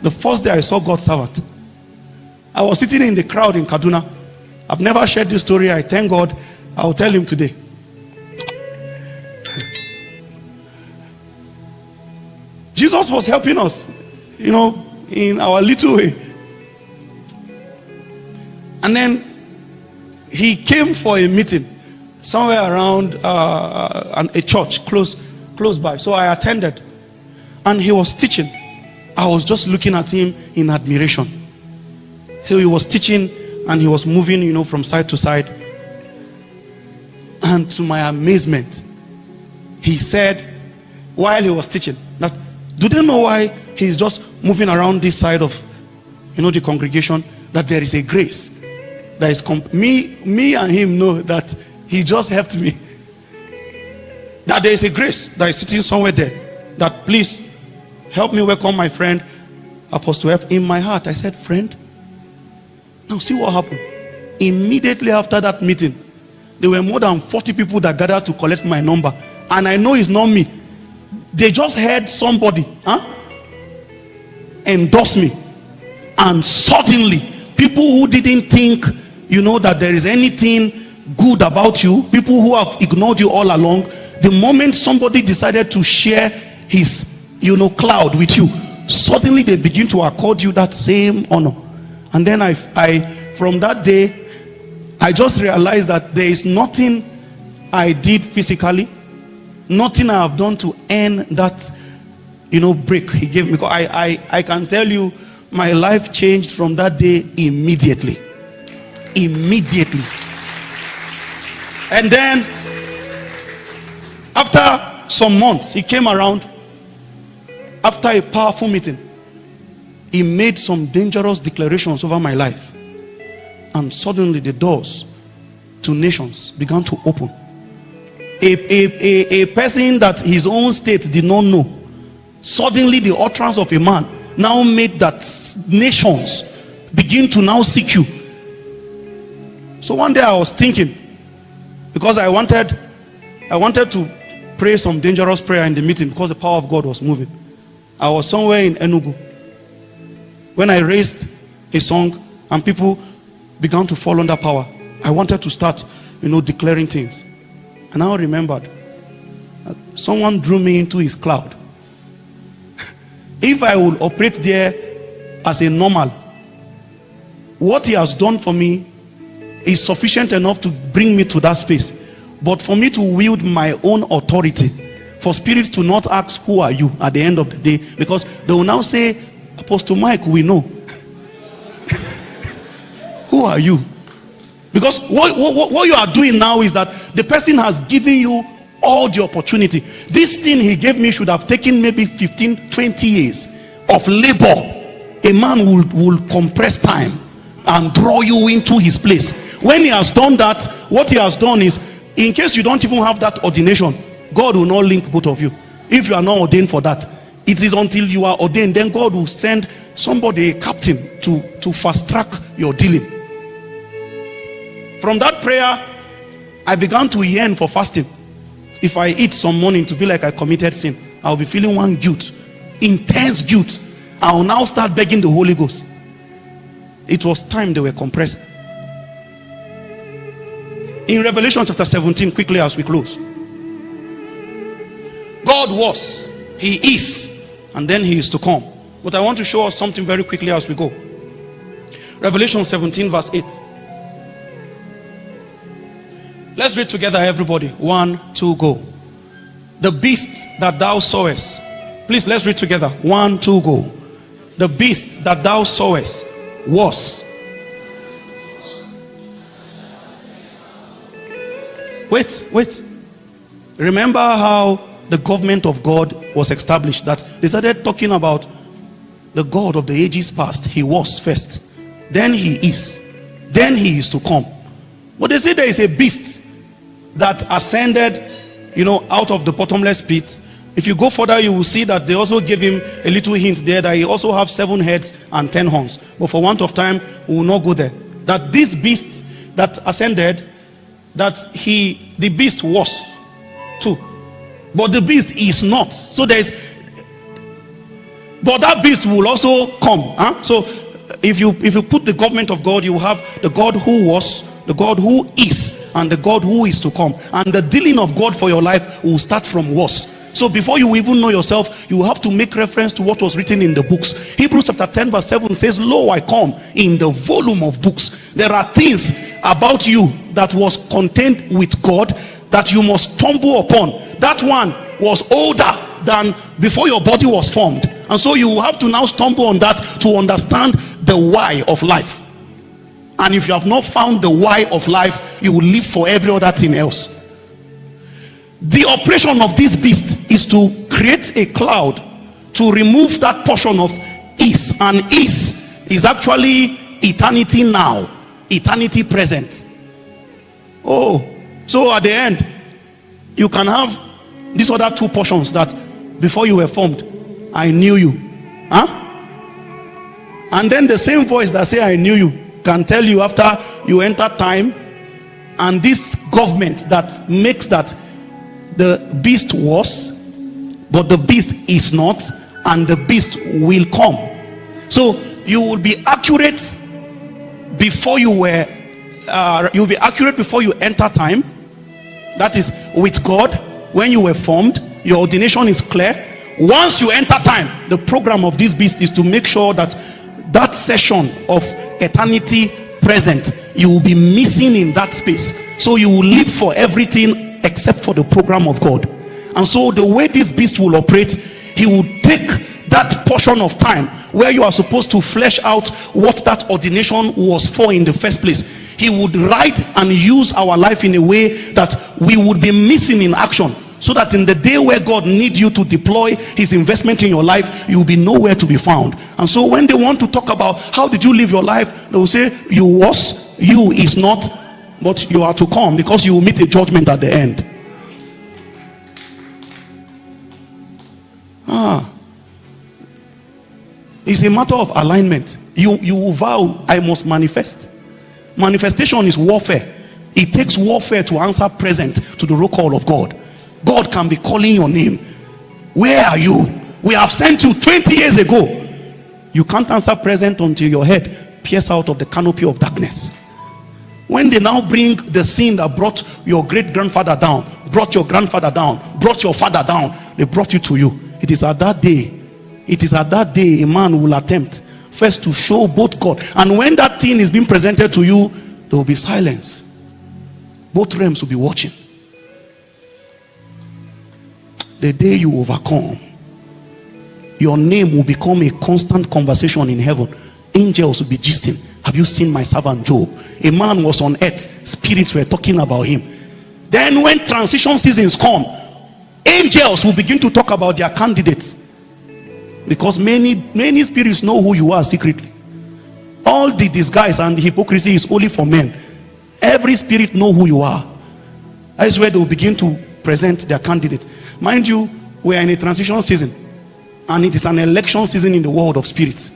The first day I saw God's servant, I was sitting in the crowd in Kaduna. I've never shared this story. I thank God. I will tell him today. Jesus was helping us, you know, in our little way. And then he came for a meeting somewhere around a church close by. So I attended, and he was teaching. I was just looking at him in admiration. So he was teaching and he was moving, you know, from side to side. And to my amazement, he said, while he was teaching, that, do they know why he's just moving around this side of, you know, the congregation? That there is a grace. That is me and him know that he just helped me. That there is a grace that is sitting somewhere there. That please help me welcome my friend Apostle F in my heart. I said, friend, now see what happened. Immediately after that meeting, there were more than 40 people that gathered to collect my number, and I know it's not me. They just heard somebody endorse me, and suddenly people who didn't think, you know, that there is anything good about you, people who have ignored you all along, the moment somebody decided to share his, you know, cloud with you, suddenly they begin to accord you that same honor. And then I from that day, I just realized that there is nothing I did physically, nothing I have done to earn that, you know, break he gave me. Because I can tell you, my life changed from that day immediately. And then after some months, he came around. After a powerful meeting, he made some dangerous declarations over my life. And suddenly the doors to nations began to open. A person that his own state did not know, suddenly the utterance of a man now made that nations begin to now seek you. So one day I was thinking, because I wanted to pray some dangerous prayer in the meeting because the power of God was moving. I was somewhere in Enugu when I raised a song and people began to fall under power. I wanted to start, you know, declaring things. And I remembered that someone drew me into his cloud. If I would operate there as a normal, what he has done for me is sufficient enough to bring me to that space. But for me to wield my own authority, for spirits to not ask, who are you, at the end of the day, because they will now say, Apostle Mike, we know. Who are you? Because what you are doing now is that the person has given you all the opportunity. This thing he gave me should have taken maybe 15, 20 years of labor. A man will compress time and draw you into his place. When he has done that, what he has done is, in case you don't even have that ordination, God will not link both of you. If you are not ordained for that, it is until you are ordained, then God will send somebody, a captain, to fast track your dealing. From that prayer, I began to yearn for fasting. If I eat some morning to be like I committed sin, I'll be feeling one guilt, intense guilt. I'll now start begging the Holy Ghost. It was time they were compressed. In Revelation chapter 17, quickly as we close, God was, he is, and then he is to come. But I want to show us something very quickly as we go. Revelation 17 verse 8. Let's read together, everybody. 1, 2, go. The beast that thou sawest. Please, let's read together. 1, 2, go. The beast that thou sawest was. Wait. Remember how the government of God was established, that they started talking about the God of the ages past. He was first, then he is, then he is to come. But they say there is a beast that ascended, you know, out of the bottomless pit. If you go further, you will see that they also gave him a little hint there that he also have 7 heads and 10 horns. But for want of time, we will not go there. that this beast that ascended, that the beast was too, but the beast is not. So there is, but that beast will also come. So if you put the government of God, you have the God who was, the God who is, and the God who is to come. And the dealing of God for your life will start from was. So before you even know yourself, you have to make reference to what was written in the books. Hebrews chapter 10 verse 7 says, lo, I come in the volume of books. There are things about you that was contained with God that you must stumble upon. That one was older than before your body was formed. And so you have to now stumble on that to understand the why of life. And if you have not found the why of life, you will live for every other thing else. The operation of this beast is to create a cloud to remove that portion of is, and is actually eternity now, eternity present. Oh, so at the end you can have these other two portions that before you were formed, I knew you, and then the same voice that say I knew you can tell you after you enter time, and this government that makes that the beast was, but the beast is not, and the beast will come. So you will be accurate before you were you'll be accurate before you enter time, that is with God. When you were formed, your ordination is clear. Once you enter time, the program of this beast is to make sure that that session of eternity present, you will be missing in that space. So you will live for everything except for the program of God. And so the way this beast will operate, he will take that portion of time where you are supposed to flesh out what that ordination was for in the first place. He would write and use our life in a way that we would be missing in action, so that in the day where God needs you to deploy his investment in your life, you will be nowhere to be found. And so when they want to talk about how did you live your life, they will say you was, you is not, but you are to come, because you will meet a judgment at the end. It's a matter of alignment. You will vow, I must manifest. Manifestation is warfare. It takes warfare to answer present to the roll call of God. God can be calling your name. Where are you? We have sent you 20 years ago. You can't answer present until your head pierces out of the canopy of darkness. When they now bring the sin that brought your great grandfather down, brought your grandfather down, brought your father down, they brought you to you. It is at that day, a man will attempt first to show both God, and when that thing is being presented to you, there will be silence. Both realms will be watching. The day you overcome, your name will become a constant conversation in heaven. Angels will be gisting. Have you seen my servant Job? A man was on earth, spirits were talking about him. Then when transition seasons come, angels will begin to talk about their candidates, because many spirits know who you are secretly. All the disguise and the hypocrisy is only for men. Every spirit know who you are. That is where they will begin to present their candidate. Mind you, we are in a transition season, and it is an election season in the world of spirits.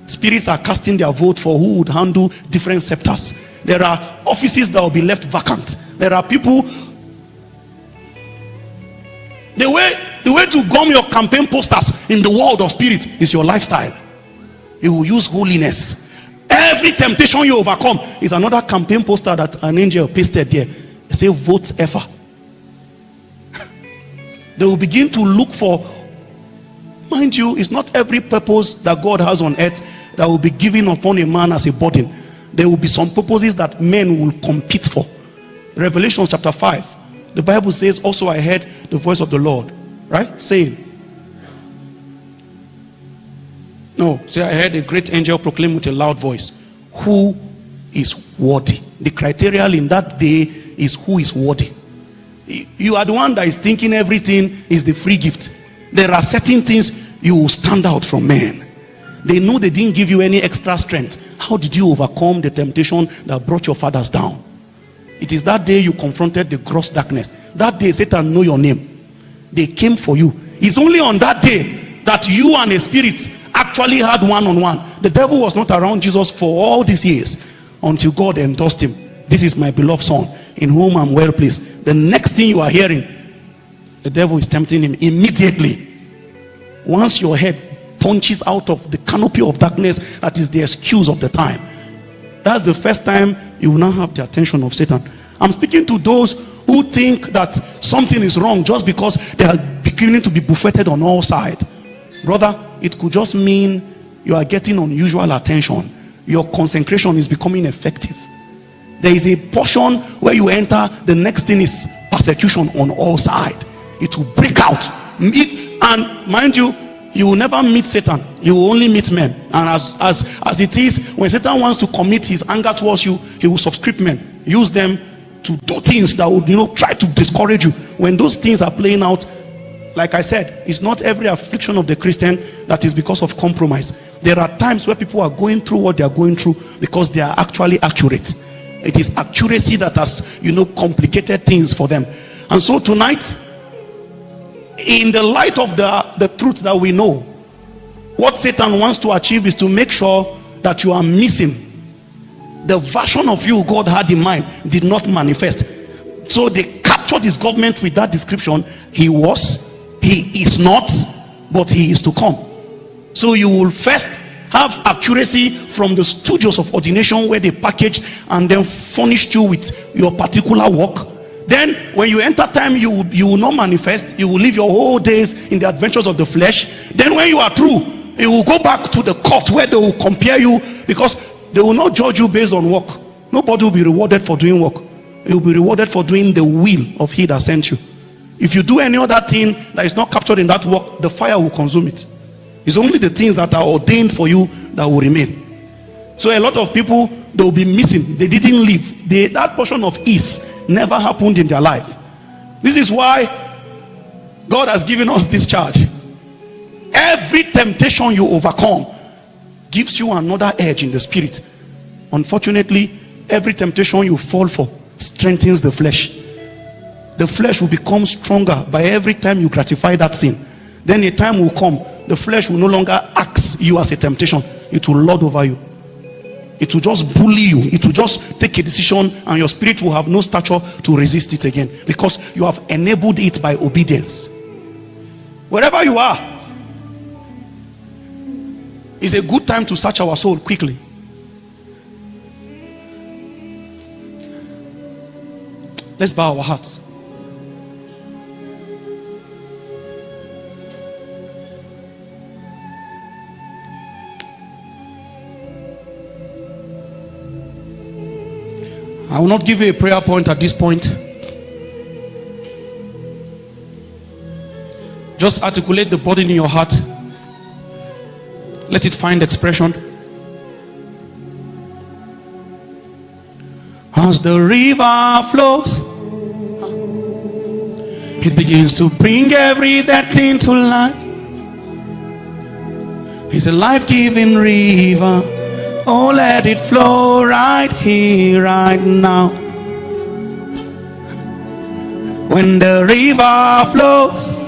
Spirits are casting their vote for who would handle different scepters. There are offices that will be left vacant. There are people. The way to gum your campaign posters in the world of spirit is your lifestyle. You will use holiness. Every temptation you overcome is another campaign poster that an angel pasted there. They say vote Effah. They will begin to look for, mind you, it's not every purpose that God has on earth that will be given upon a man as a burden. There will be some purposes that men will compete for. Revelation chapter 5, the Bible says, also I heard the voice of the Lord, right, saying, I heard a great angel proclaim with a loud voice, who is worthy? The criteria in that day is who is worthy. You are the one that is thinking everything is the free gift. There are certain things you will stand out from men. They know they didn't give you any extra strength. How did you overcome the temptation that brought your fathers down? It is that day you confronted the gross darkness. That day Satan know your name. They came for you. It's only on that day that you and a spirit actually had one-on-one. The devil was not around Jesus for all these years until God endorsed him. This is my beloved son, in whom I'm well pleased. The next thing you are hearing, the devil is tempting him immediately. Once your head punches out of the canopy of darkness, that is the excuse of the time. That's the first time you will now have the attention of Satan. I'm speaking to those who think that something is wrong just because they are beginning to be buffeted on all sides. Brother, it could just mean you are getting unusual attention. Your consecration is becoming effective. There is a portion where you enter, the next thing is persecution on all sides. It will break out. And mind you, you will never meet Satan. You will only meet men. And as it is, when Satan wants to commit his anger towards you, he will subscript men, use them to do things that would, try to discourage you. When those things are playing out, like I said, it's not every affliction of the Christian that is because of compromise. There are times where people are going through what they are going through because they are actually accurate. It is accuracy that has, complicated things for them. And so tonight, in the light of the truth that we know, what Satan wants to achieve is to make sure that you are missing the version of you God had in mind did not manifest. So they captured his government with that description. He was, he is not, but he is to come. So you will first have accuracy from the studios of ordination, where they package and then furnish you with your particular work. Then when you enter time, you will not manifest. You will live your whole days in the adventures of the flesh. Then when you are through, you will go back to the court where they will compare you, because they will not judge you based on work. Nobody will be rewarded for doing work. You will be rewarded for doing the will of he that sent you. If you do any other thing that is not captured in that work, the fire will consume it. It's only the things that are ordained for you that will remain. So a lot of people, they will be missing. They didn't live. That portion of ease never happened in their life. This is why God has given us this charge. Every temptation you overcome gives you another edge in the spirit. Unfortunately, every temptation you fall for strengthens the flesh. The flesh will become stronger by every time you gratify that sin. Then a time will come, the flesh will no longer ask you as a temptation. It will lord over you. It will just bully you. It will just take a decision, and your spirit will have no stature to resist it again, because you have enabled it by obedience. Wherever you are, it's a good time to search our soul quickly. Let's bow our hearts. I will not give you a prayer point at this point. Just articulate the burden in your heart. Let it find expression. As the river flows, it begins to bring every dead thing to life. It's a life-giving river. Oh, let it flow right here, right now. When the river flows,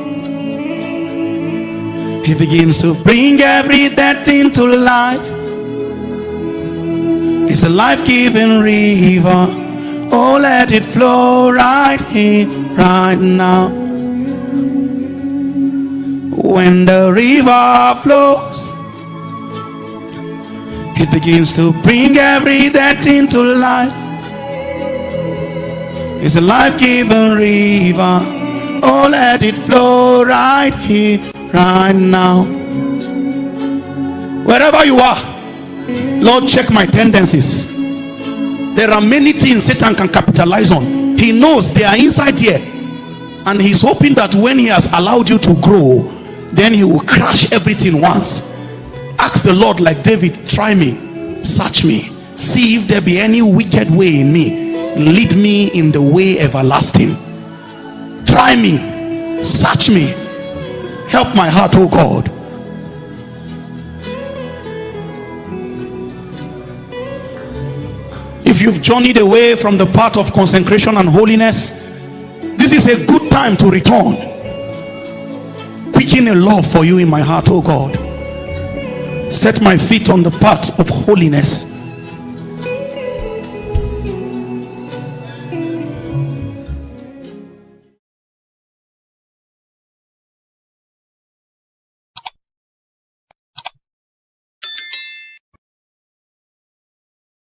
it begins to bring every dead thing to life. It's a life-giving river. Oh, let it flow right here, right now. When the river flows, it begins to bring every dead thing to life. It's a life-giving river. Oh, let it flow right here, right now. Wherever you are, Lord, check my tendencies. There are many things Satan can capitalize on. He knows they are inside here, and he's hoping that when he has allowed you to grow, then he will crash everything once. Ask the Lord, like David, try me, search me, see if there be any wicked way in me, lead me in the way everlasting. Try me, search me, help my heart, oh God. If you've journeyed away from the path of consecration and holiness, this is a good time to return. Quicken a love for you in my heart, oh God. Set my feet on the path of holiness.